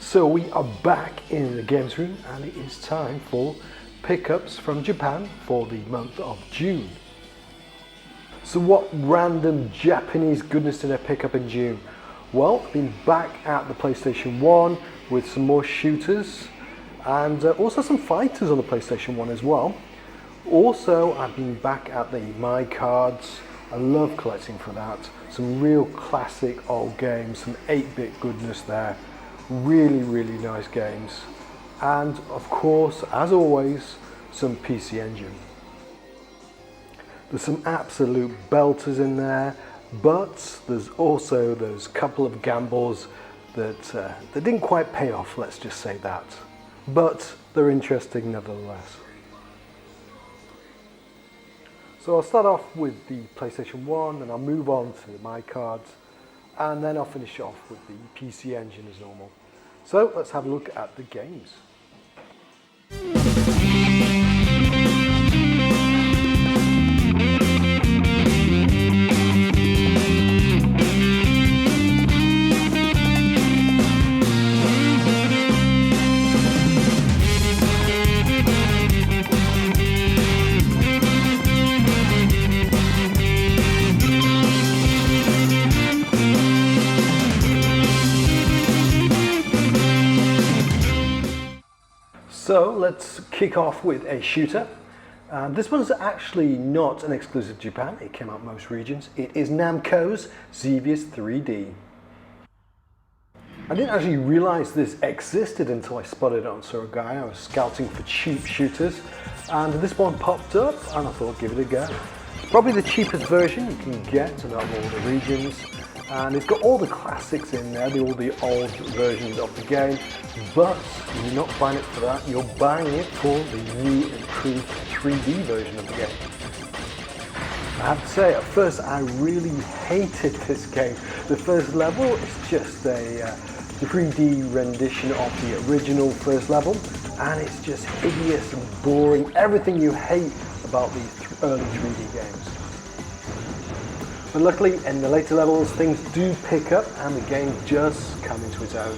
So we are back in the games room and it is time for pickups from Japan for the month of June. So what random Japanese goodness did I pick up in June? Well, I've been back at the PlayStation 1 with some more shooters and also some fighters on the PlayStation 1 as well. Also, I've been back at the My Cards. I love collecting for that. Some real classic old games, some 8-bit goodness there. Really, really nice games. And of course, as always, some PC Engine. There's some absolute belters in there, but there's also those couple of gambles that didn't quite pay off, let's just say that. But they're interesting nevertheless. So I'll start off with the PlayStation 1 and I'll move on to My Cards and then I'll finish off with the PC Engine as normal. So let's have a look at the games. So let's kick off with a shooter. This one's actually not an exclusive to Japan, it came out most regions. It is Namco's Xevious 3D. I didn't actually realise this existed until I spotted it on Surugaya. I was scouting for cheap shooters and this one popped up and I thought give it a go. It's probably the cheapest version you can get out of all the regions. And it's got all the classics in there, all the old versions of the game, but you're not buying it for that, you're buying it for the new improved 3D version of the game. I have to say, at first I really hated this game. The first level is just a 3D rendition of the original first level, and it's just hideous and boring, everything you hate about these early 3D games. But luckily, in the later levels, things do pick up and the game just come into its own.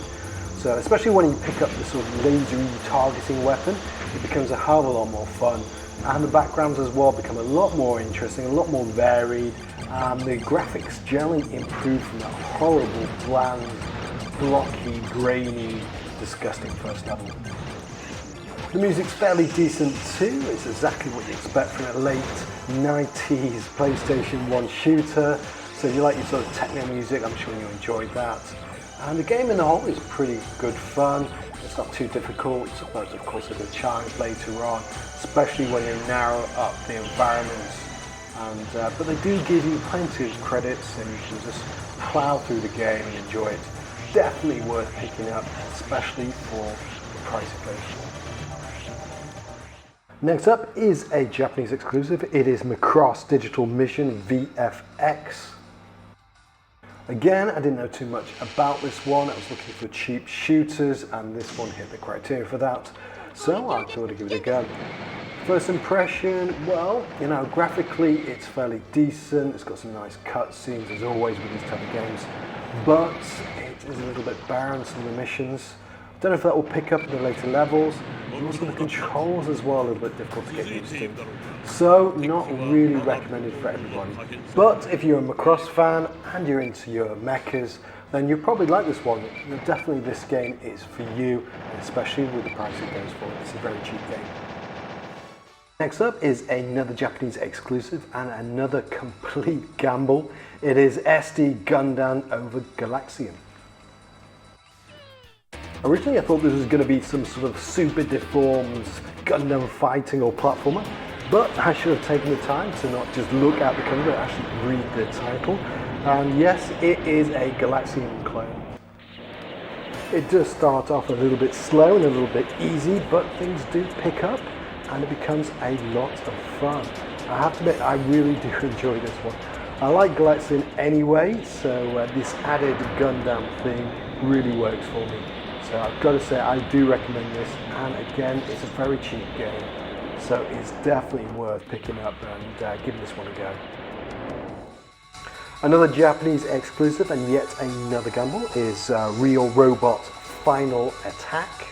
So especially when you pick up the sort of laser targeting weapon, it becomes a hell of a lot more fun. And the backgrounds as well become a lot more interesting, a lot more varied. The graphics generally improve from that horrible, bland, blocky, grainy, disgusting first level. The music's fairly decent too, it's exactly what you expect from a late 90s PlayStation 1 shooter. So if you like your sort of techno music, I'm sure you enjoyed that. And the game in the whole is pretty good fun. It's not too difficult, it's of course a good challenge later on, especially when you narrow up the environments. But they do give you plenty of credits and you can just plow through the game and enjoy it. Definitely worth picking up, especially for the price of it. Next up is a Japanese exclusive. It is Mcross Digital Mission VFX. Again, I didn't know too much about this one. I was looking for cheap shooters and this one hit the criteria for that. So I thought I'd give it a go. First impression, well, you know, graphically it's fairly decent. It's got some nice cutscenes as always with these type of games. But it is a little bit barren, some of the missions. Don't know if that will pick up in the later levels. And also the controls as well, a little bit difficult to get used to. So not really recommended for everybody. But if you're a Mcross fan and you're into your mechas, then you'll probably like this one. Definitely this game is for you, especially with the price it goes for. It's a very cheap game. Next up is another Japanese exclusive and another complete gamble. It is SD Gundam over Galaxian. Originally I thought this was going to be some sort of super deformed Gundam fighting or platformer, but I should have taken the time to not just look at the cover, but actually read the title. And yes, it is a Galaxian clone. It does start off a little bit slow and a little bit easy, but things do pick up and it becomes a lot of fun. I have to admit, I really do enjoy this one. I like Galaxian anyway, so this added Gundam thing really works for me. So I've got to say I do recommend this, and again it's a very cheap game, so it's definitely worth picking up and giving this one a go. Another Japanese exclusive and yet another gamble is Real Robot Final Attack.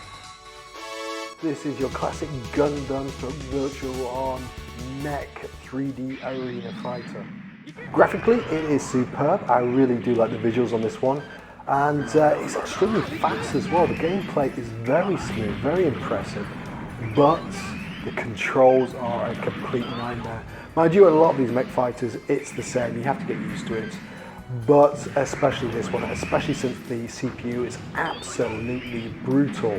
This is your classic Gundam virtual on mech 3D arena fighter. Graphically, it is superb. I really do like the visuals on this one. And it's extremely fast as well. The gameplay is very smooth, very impressive. But the controls are a complete nightmare. Mind you, a lot of these mech fighters, it's the same. You have to get used to it. But especially this one, especially since the CPU is absolutely brutal.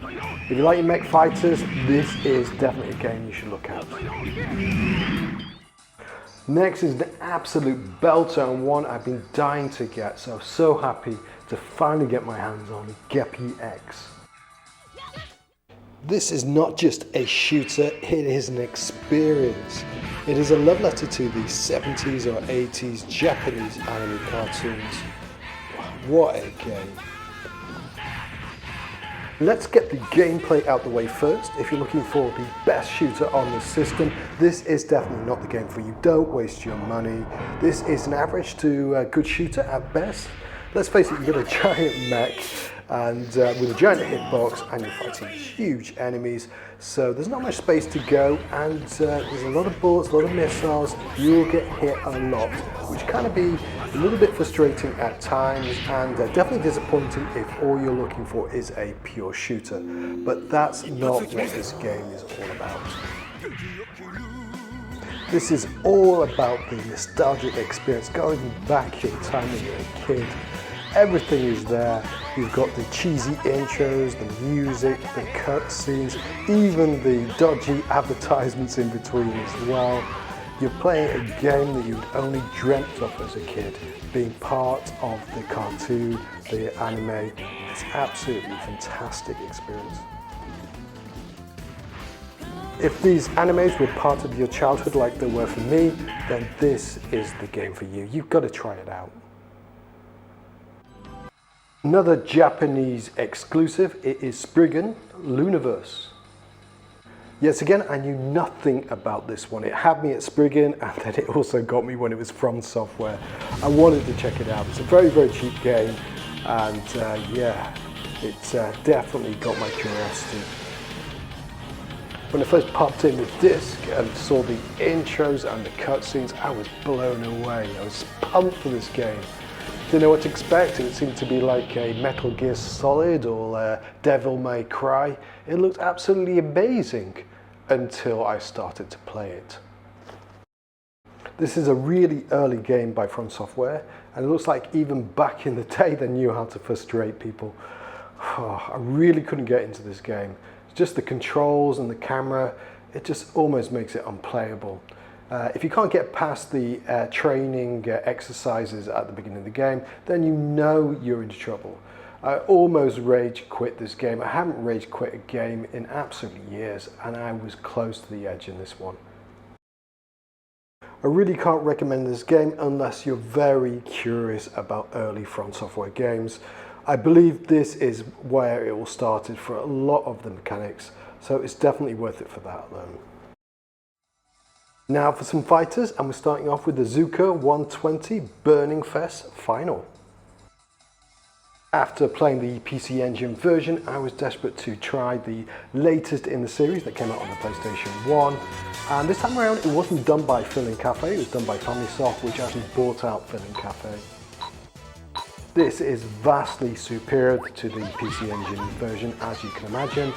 If you like your mech fighters, this is definitely a game you should look at. Next is the absolute belter and one I've been dying to get, so happy to finally get my hands on Geppy X. This is not just a shooter, it is an experience. It is a love letter to the 70s or 80s Japanese anime cartoons. What a game. Let's get the gameplay out the way first. If you're looking for the best shooter on the system, this is definitely not the game for you. Don't waste your money. This is an average to good shooter at best. Let's face it, you've got a giant mech and with a giant hitbox and you're fighting huge enemies. So there's not much space to go and there's a lot of bullets, a lot of missiles. You'll get hit a lot, which can be a little bit frustrating at times and definitely disappointing if all you're looking for is a pure shooter. But that's not what this game is all about. This is all about the nostalgic experience, going back in time when you were a kid. Everything is there. You've got the cheesy intros, the music, the cutscenes, even the dodgy advertisements in between as well. You're playing a game that you'd only dreamt of as a kid, being part of the cartoon, the anime. It's absolutely fantastic experience. If these animes were part of your childhood like they were for me, then this is the game for you. You've got to try it out. Another Japanese exclusive, it is Spriggan Lunaverse. Yes, again, I knew nothing about this one. It had me at Spriggan and then it also got me when it was from Software. I wanted to check it out. It's a very, very cheap game and yeah, it definitely got my curiosity. When I first popped in the disc and saw the intros and the cutscenes, I was blown away. I was pumped for this game. Didn't know what to expect. It seemed to be like a Metal Gear Solid or Devil May Cry. It looked absolutely amazing until I started to play it. This is a really early game by From Software, and it looks like even back in the day they knew how to frustrate people. Oh, I really couldn't get into this game. Just the controls and the camera, it just almost makes it unplayable. If you can't get past the training exercises at the beginning of the game, then you know you're into trouble. I almost rage quit this game. I haven't rage quit a game in absolutely years, and I was close to the edge in this one. I really can't recommend this game unless you're very curious about early From Software games. I believe this is where it all started for a lot of the mechanics, so it's definitely worth it for that alone. Now for some fighters, and we're starting off with the Zooka 120 Burning Fest Final. After playing the PC Engine version, I was desperate to try the latest in the series that came out on the PlayStation 1. And this time around, it wasn't done by Filling Cafe, it was done by FamilySoft, which actually bought out Filling Cafe. This is vastly superior to the PC Engine version, as you can imagine.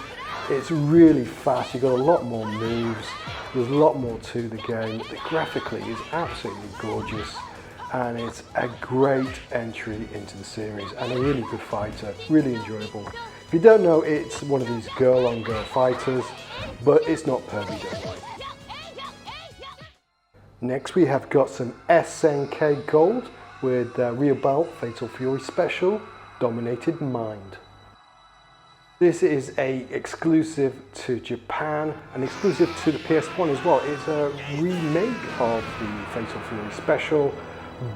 It's really fast, you've got a lot more moves, there's a lot more to the game. Graphically is absolutely gorgeous and it's a great entry into the series and a really good fighter, really enjoyable. If you don't know, it's one of these girl-on-girl fighters, but it's not pervy, don't worry. Next we have got some SNK Gold with Real Belt Fatal Fury Special, Dominated Mind. This is a exclusive to Japan and exclusive to the PS1 as well. It's a remake of the Fatal Fury Special,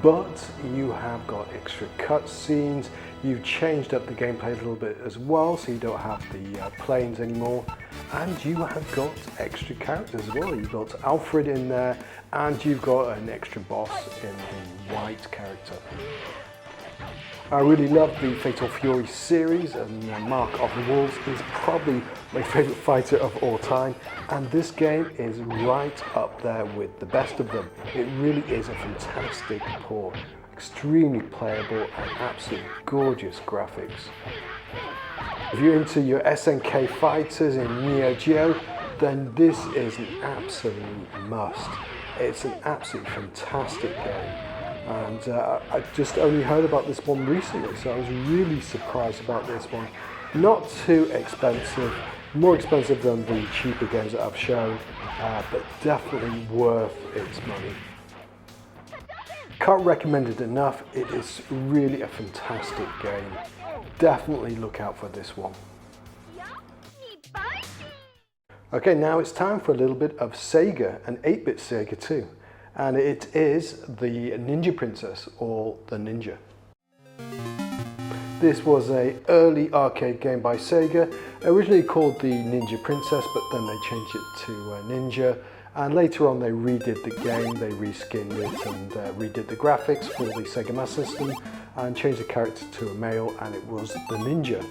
but you have got extra cutscenes. You've changed up the gameplay a little bit as well, so you don't have the planes anymore. And you have got extra characters as well. You've got Alfred in there, and you've got an extra boss in the white character. I really love the Fatal Fury series, and Mark of the Wolves is probably my favourite fighter of all time, and this game is right up there with the best of them. It really is a fantastic port, extremely playable and absolutely gorgeous graphics. If you're into your SNK fighters in Neo Geo, then this is an absolute must. It's an absolutely fantastic game. And I just only heard about this one recently, so I was really surprised about this one. Not too expensive, more expensive than the cheaper games that I've shown, but definitely worth its money. Can't recommend it enough. It is really a fantastic game. Definitely look out for this one. Okay, now it's time for a little bit of Sega, an 8-bit Sega too. And it is the Ninja Princess, or the Ninja. This was an early arcade game by Sega, originally called the Ninja Princess, but then they changed it to Ninja, and later on they redid the game, they reskinned it and redid the graphics for the Sega Master System and changed the character to a male, and it was the Ninja.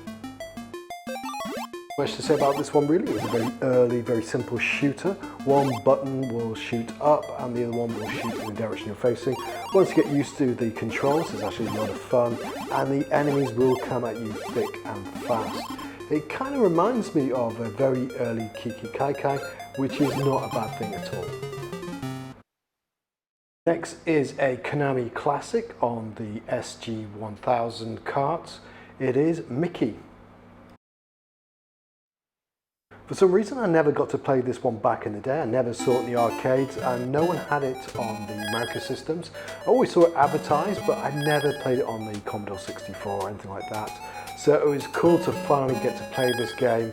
Much to say about this one really. It's a very early, very simple shooter. One button will shoot up and the other one will shoot in the direction you're facing. Once you get used to the controls, it's actually a lot of fun, and the enemies will come at you thick and fast. It kind of reminds me of a very early Kiki Kai Kai, which is not a bad thing at all. Next is a Konami classic on the SG1000 carts. It is Mickey. For some reason I never got to play this one back in the day. I never saw it in the arcades and no one had it on the American systems. I always saw it advertised, but I never played it on the Commodore 64 or anything like that. So it was cool to finally get to play this game,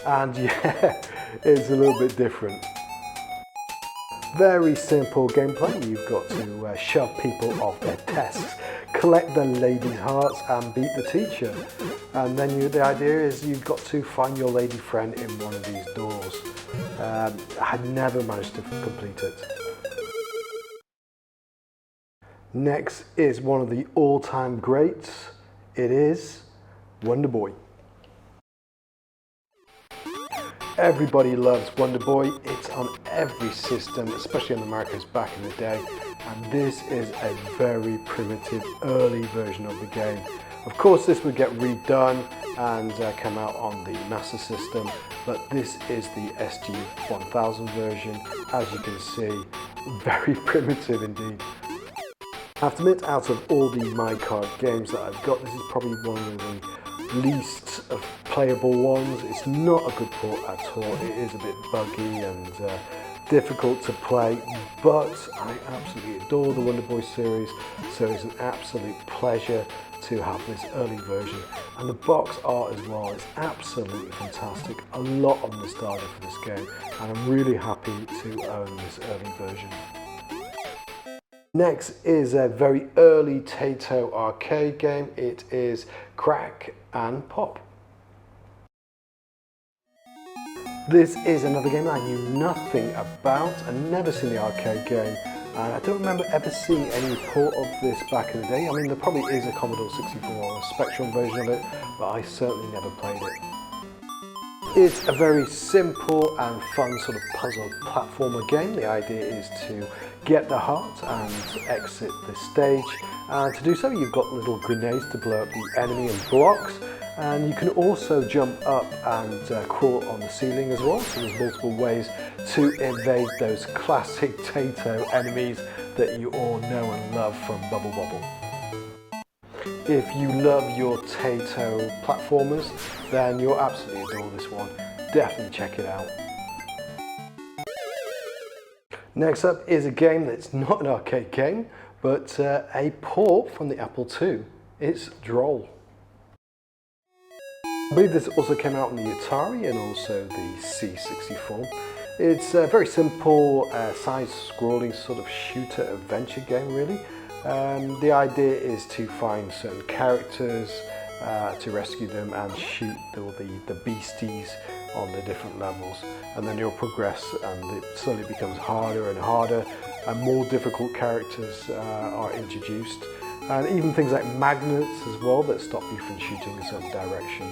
and yeah, it's a little bit different. Very simple gameplay. You've got to shove people off their desks, collect the ladies' hearts and beat the teacher. And then the idea is you've got to find your lady friend in one of these doors. I had never managed to complete it. Next is one of the all-time greats. It is Wonderboy. Everybody loves Wonderboy. It's on every system, especially in America's back in the day. And this is a very primitive, early version of the game. Of course, this would get redone and come out on the Master System, but this is the SG1000 version. As you can see, very primitive indeed. I have to admit, out of all the MyCard games that I've got, this is probably one of the least playable ones. It's not a good port at all. It is a bit buggy and difficult to play, but I absolutely adore the Wonderboy series, so it's an absolute pleasure to have this early version. And the box art as well is absolutely fantastic. A lot of nostalgia for this game, and I'm really happy to own this early version. Next is a very early Taito arcade game. It is Crack and Pop. This is another game I knew nothing about. I'd never seen the arcade game, and I don't remember ever seeing any port of this back in the day. I mean, there probably is a Commodore 64 or a Spectrum version of it, but I certainly never played it. It's a very simple and fun sort of puzzle platformer game. The idea is to get the heart and exit the stage. And to do so, you've got little grenades to blow up the enemy and blocks. And you can also jump up and crawl on the ceiling as well. So there's multiple ways to evade those classic Taito enemies that you all know and love from Bubble Bobble. If you love your Taito platformers, then you'll absolutely adore this one. Definitely check it out. Next up is a game that's not an arcade game, but a port from the Apple II. It's Drawl. I believe this also came out on the Atari and also the C64. It's a very simple side-scrolling sort of shooter adventure game really. The idea is to find certain characters, to rescue them and shoot the beasties on the different levels, and then you'll progress and it slowly becomes harder and harder and more difficult characters are introduced, And even things like magnets as well that stop you from shooting a certain direction.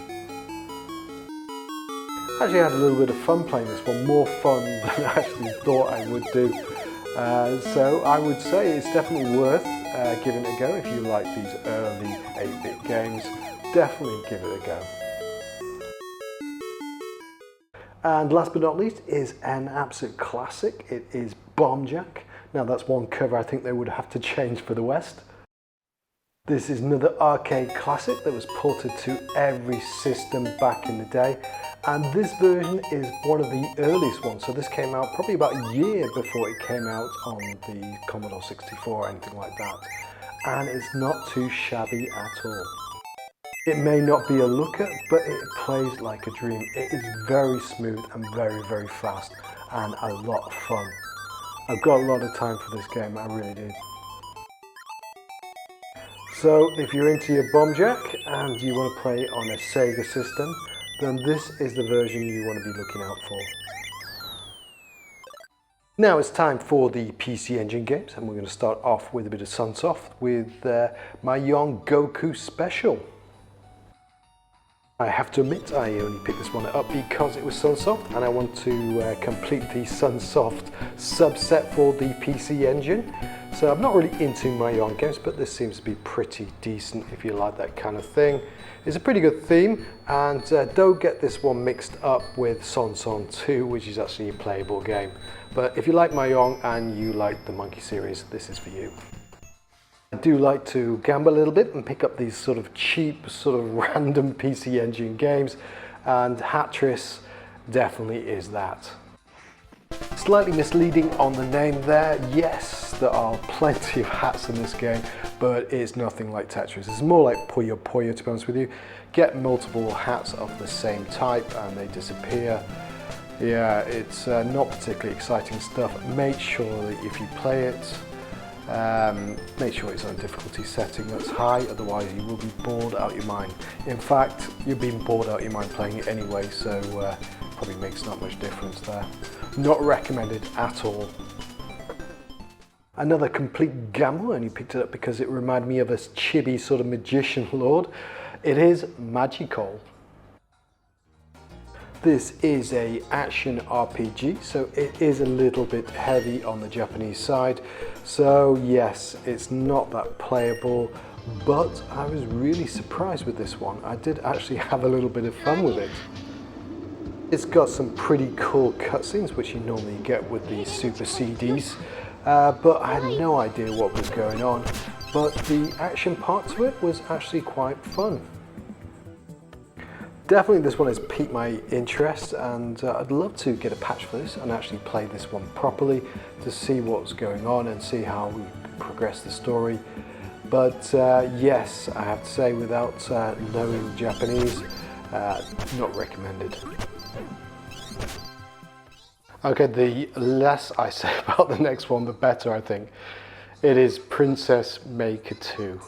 Actually, I had a little bit of fun playing this one, more fun than I actually thought I would do. So I would say it's definitely worth giving it a go if you like these early 8-bit games. Definitely give it a go. And last but not least is an absolute classic. It is Bomb Jack. Now that's one cover I think they would have to change for the West. This is another arcade classic that was ported to every system back in the day. And this version is one of the earliest ones. So this came out probably about a year before it came out on the Commodore 64 or anything like that. And it's not too shabby at all. It may not be a looker, but it plays like a dream. It is very smooth and very, very fast and a lot of fun. I've got a lot of time for this game, I really do. So if you're into your Bomb Jack and you want to play on a Sega system, then this is the version you want to be looking out for. Now it's time for the PC Engine games, and we're going to start off with a bit of Sunsoft with my young Goku Special. I have to admit I only picked this one up because it was Sunsoft, and I want to complete the Sunsoft subset for the PC Engine. So I'm not really into my own games, but this seems to be pretty decent if you like that kind of thing. It's a pretty good theme, and don't get this one mixed up with Son 2, which is actually a playable game. But if you like Mahjong and you like the Monkey series, this is for you. I do like to gamble a little bit and pick up these sort of cheap, sort of random PC Engine games, and Hattris definitely is that. Slightly misleading on the name there. Yes, there are plenty of hats in this game, but it's nothing like Tetris. It's more like Puyo Puyo, to be honest with you. Get multiple hats of the same type and they disappear. Yeah, it's not particularly exciting stuff. Make sure that if you play it, make sure it's on a difficulty setting that's high, otherwise you will be bored out your mind. In fact, you're being bored out your mind playing it anyway, so probably makes not much difference there. Not recommended at all. Another complete gamble, and you picked it up because it reminded me of a chibi sort of magician lord. It is Magical. This is a action RPG, so it is a little bit heavy on the Japanese side. So yes, it's not that playable, but I was really surprised with this one. I did actually have a little bit of fun with it. It's got some pretty cool cutscenes, which you normally get with the Super CDs, but I had no idea what was going on. But the action part to it was actually quite fun. Definitely this one has piqued my interest, and I'd love to get a patch for this and actually play this one properly to see what's going on and see how we progress the story. But yes, I have to say, without knowing Japanese, not recommended. Okay, the less I say about the next one, the better, I think. It is Princess Maker 2.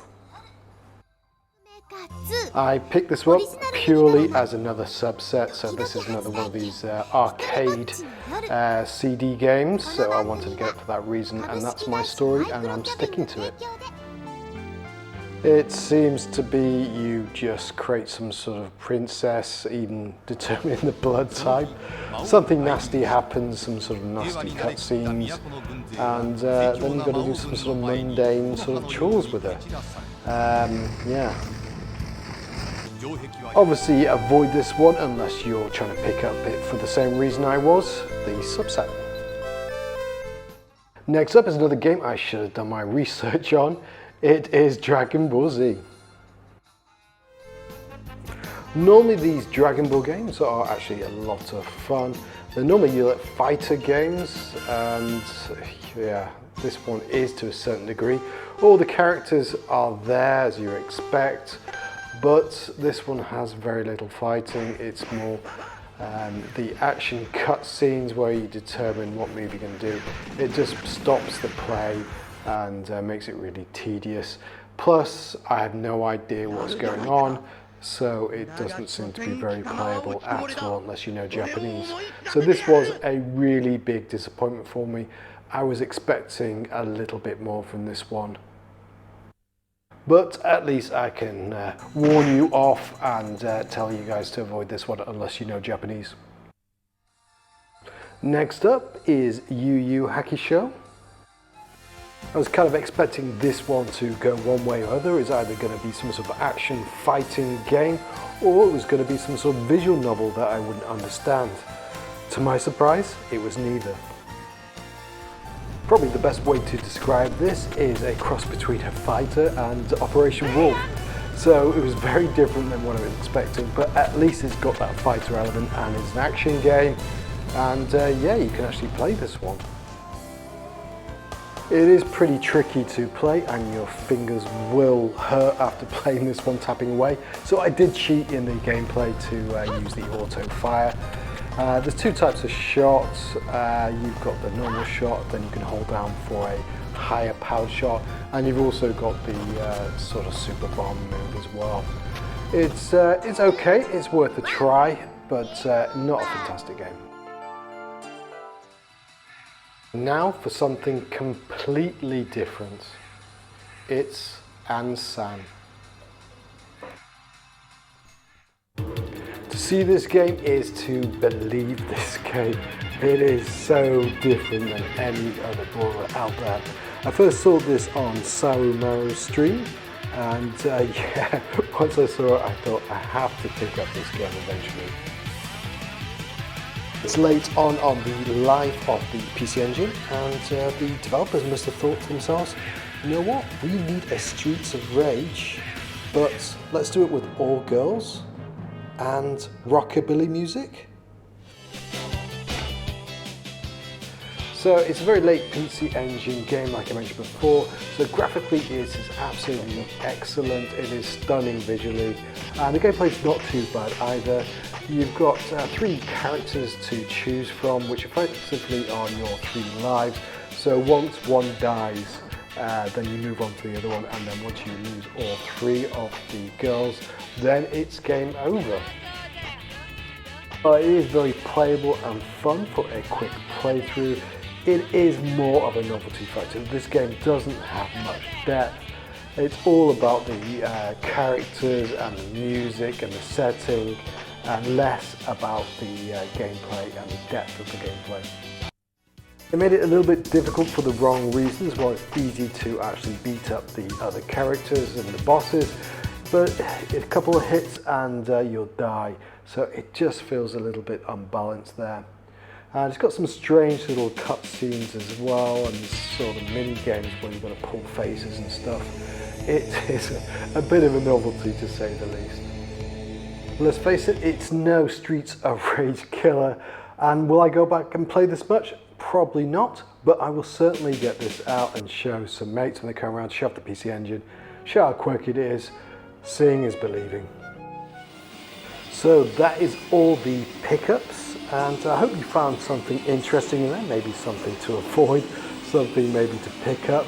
I picked this one purely as another subset, so this is another one of these arcade CD games, so I wanted to get it for that reason, and that's my story, and I'm sticking to it. It seems to be you just create some sort of princess, even determine the blood type. Something nasty happens, some sort of nasty cutscenes, and then you've got to do some sort of mundane sort of chores with her. Yeah. Obviously avoid this one unless you're trying to pick up it for the same reason I was, the subset. Next up is another game I should have done my research on. It is Dragon Ball Z. Normally these Dragon Ball games are actually a lot of fun. They're normally your fighter games, and yeah, this one is to a certain degree. All the characters are there as you expect, but this one has very little fighting. It's more the action cutscenes where you determine what move you're going to do. It just stops the play and makes it really tedious. Plus, I have no idea what's going on, so it doesn't seem to be very playable at all unless you know Japanese. So this was a really big disappointment for me. I was expecting a little bit more from this one. But at least I can warn you off and tell you guys to avoid this one unless you know Japanese. Next up is Yuu Hakisho. I was kind of expecting this one to go one way or other. It's either going to be some sort of action fighting game, or it was going to be some sort of visual novel that I wouldn't understand. To my surprise, it was neither. Probably the best way to describe this is a cross between a fighter and Operation Wolf. So it was very different than what I was expecting, but at least it's got that fighter element and it's an action game. And yeah, you can actually play this one. It is pretty tricky to play and your fingers will hurt after playing this one tapping away. So I did cheat in the gameplay to use the auto fire. There's two types of shots. You've got the normal shot, then you can hold down for a higher powered shot, and you've also got the sort of super bomb move as well. It's okay, it's worth a try, but not a fantastic game. Now for something completely different. It's Ansan. To see this game is to believe this game. It is so different than any other brawler out there. I first saw this on Sarumaru's stream, and yeah, once I saw it I thought I have to pick up this game eventually. It's late on the life of the PC Engine, and the developers must have thought to themselves, you know what, we need a Streets of Rage, but let's do it with all girls and rockabilly music. So it's a very late PC Engine game, like I mentioned before. So graphically it is absolutely excellent. It is stunning visually, and the gameplay's not too bad either. You've got 3 characters to choose from, which effectively are your 3 lives. So once one dies, then you move on to the other one, and then once you lose all 3 of the girls, then it's game over. It is very playable and fun for a quick playthrough. It is more of a novelty factor. This game doesn't have much depth. It's all about the characters and the music and the setting, and less about the gameplay and the depth of the gameplay. It made it a little bit difficult for the wrong reasons. While it's easy to actually beat up the other characters and the bosses, but a couple of hits and you'll die. So it just feels a little bit unbalanced there. And it's got some strange little cutscenes as well, and sort of mini games where you've got to pull faces and stuff. It is a bit of a novelty, to say the least. Let's face it, it's no Streets of Rage killer. And will I go back and play this much? Probably not, but I will certainly get this out and show some mates when they come around, show off the PC Engine, show how quick it is. Seeing is believing. So that is all the pickups, and I hope you found something interesting in there, maybe something to avoid, something maybe to pick up.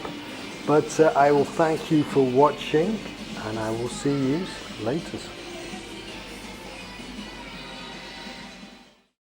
But I will thank you for watching, and I will see you later.